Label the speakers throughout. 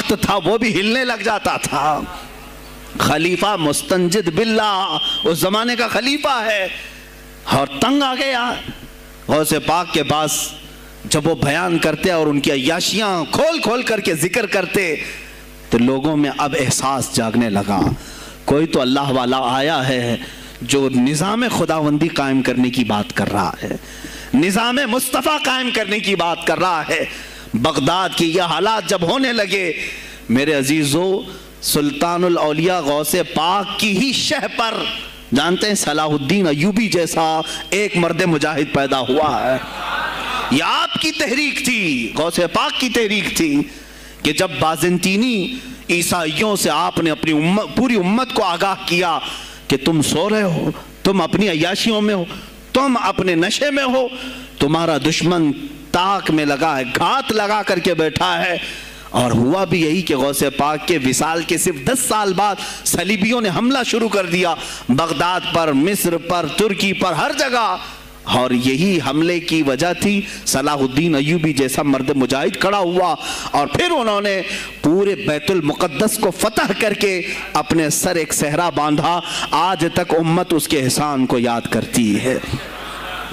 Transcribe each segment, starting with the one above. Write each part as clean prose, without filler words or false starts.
Speaker 1: تخت تھا وہ بھی ہلنے لگ جاتا تھا۔ خلیفہ مستنجد باللہ، اس زمانے کا خلیفہ ہے، اور تنگ آ گیا غوث پاک کے پاس۔ جب وہ بیان کرتے اور ان کی عیاشیاں کھول کھول کر کے ذکر کرتے تو لوگوں میں اب احساس جاگنے لگا، کوئی تو اللہ والا آیا ہے جو نظام خداوندی قائم کرنے کی بات کر رہا ہے، نظام مصطفیٰ قائم کرنے کی بات کر رہا ہے۔ بغداد کی یہ حالات جب ہونے لگے میرے عزیزو، سلطان الاولیاء غوث پاک کی ہی شہ پر جانتے ہیں صلاح الدین ایوبی جیسا ایک مرد مجاہد پیدا ہوا ہے۔ یہ آپ کی تحریک تھی، غوث پاک کی تحریک تھی کہ جب بازنطینی عیسائیوں سے آپ نے اپنی پوری امت کو آگاہ کیا کہ تم سو رہے ہو، تم اپنی عیاشیوں میں ہو، تم اپنے نشے میں ہو، تمہارا دشمن تاک میں لگا ہے، گھات لگا کر کے بیٹھا ہے۔ اور ہوا بھی یہی کہ غوث پاک کے وصال کے صرف 10 سال بعد صلیبیوں نے حملہ شروع کر دیا بغداد پر، مصر پر، ترکی پر، ہر جگہ۔ اور یہی حملے کی وجہ تھی صلاح الدین ایوبی جیسا مرد مجاہد کھڑا ہوا، اور پھر انہوں نے پورے بیت المقدس کو فتح کر کے اپنے سر ایک صحرا باندھا۔ آج تک امت اس کے احسان کو یاد کرتی ہے۔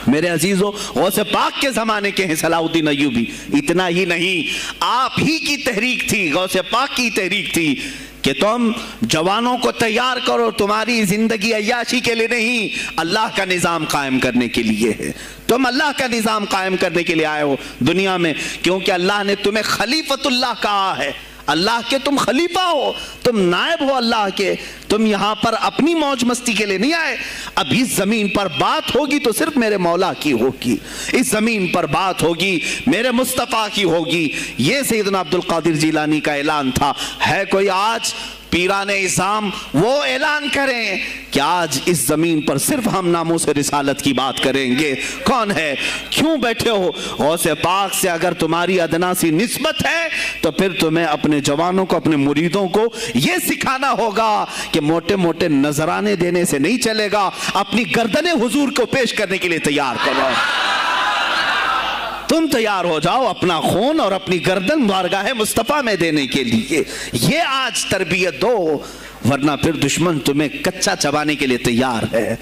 Speaker 1: میرے عزیزو، غوث پاک کے زمانے کے ہیں صلاح الدین ایوبی۔ اتنا ہی نہیں، آپ ہی کی تحریک تھی، غوث پاک کی تحریک تھی کہ تم جوانوں کو تیار کرو، تمہاری زندگی عیاشی کے لیے نہیں، اللہ کا نظام قائم کرنے کے لیے ہے۔ تم اللہ کا نظام قائم کرنے کے لیے آئے ہو دنیا میں، کیونکہ اللہ نے تمہیں خلیفۃ اللہ کہا ہے۔ اللہ کے تم خلیفہ ہو، تم نائب ہو اللہ کے، تم یہاں پر اپنی موج مستی کے لیے نہیں آئے۔ اب اس زمین پر بات ہوگی تو صرف میرے مولا کی ہوگی، اس زمین پر بات ہوگی میرے مصطفیٰ کی ہوگی۔ یہ سیدنا عبد القادر جیلانی کا اعلان تھا۔ ہے کوئی آج پیران اعظام وہ اعلان کریں کہ آج اس زمین پر صرف ہم ناموس رسالت کی بات کریں گے؟ کون ہے؟ کیوں بیٹھے ہو؟ غوث پاک سے اگر تمہاری ادنا سی نسبت ہے تو پھر تمہیں اپنے جوانوں کو، اپنے مریدوں کو یہ سکھانا ہوگا کہ موٹے موٹے نذرانے دینے سے نہیں چلے گا، اپنی گردنیں حضور کو پیش کرنے کے لیے تیار کرو۔ تم تیار ہو جاؤ اپنا خون اور اپنی گردن بارگاہ مصطفیٰ میں دینے کے لیے۔ یہ آج تربیت دو، ورنہ پھر دشمن تمہیں کچا چبانے کے لیے تیار ہے،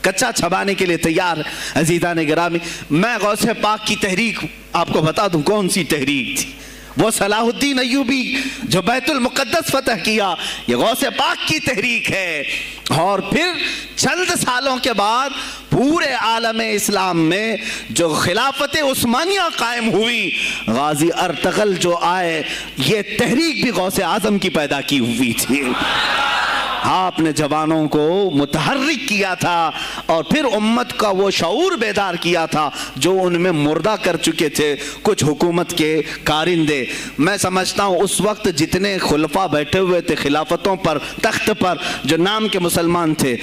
Speaker 1: کچا چبانے کے لیے تیار۔ عزیزان گرامی، میں غوث پاک کی تحریک آپ کو بتا دوں کون سی تحریک تھی۔ وہ صلاح الدین ایوبی جو بیت المقدس فتح کیا، یہ غوث پاک کی تحریک ہے۔ اور پھر چند سالوں کے بعد پورے عالم اسلام میں جو خلافت عثمانیہ قائم ہوئی، غازی ارطغرل جو آئے، یہ تحریک بھی غوث اعظم کی پیدا کی ہوئی تھی۔ آپ نے جوانوں کو متحرک کیا تھا اور پھر امت کا وہ شعور بیدار کیا تھا جو ان میں مردہ کر چکے تھے کچھ حکومت کے کارندے۔ میں سمجھتا ہوں اس وقت جتنے خلفاء بیٹھے ہوئے تھے خلافتوں پر، تخت پر، جو نام کے مسلمان تھے،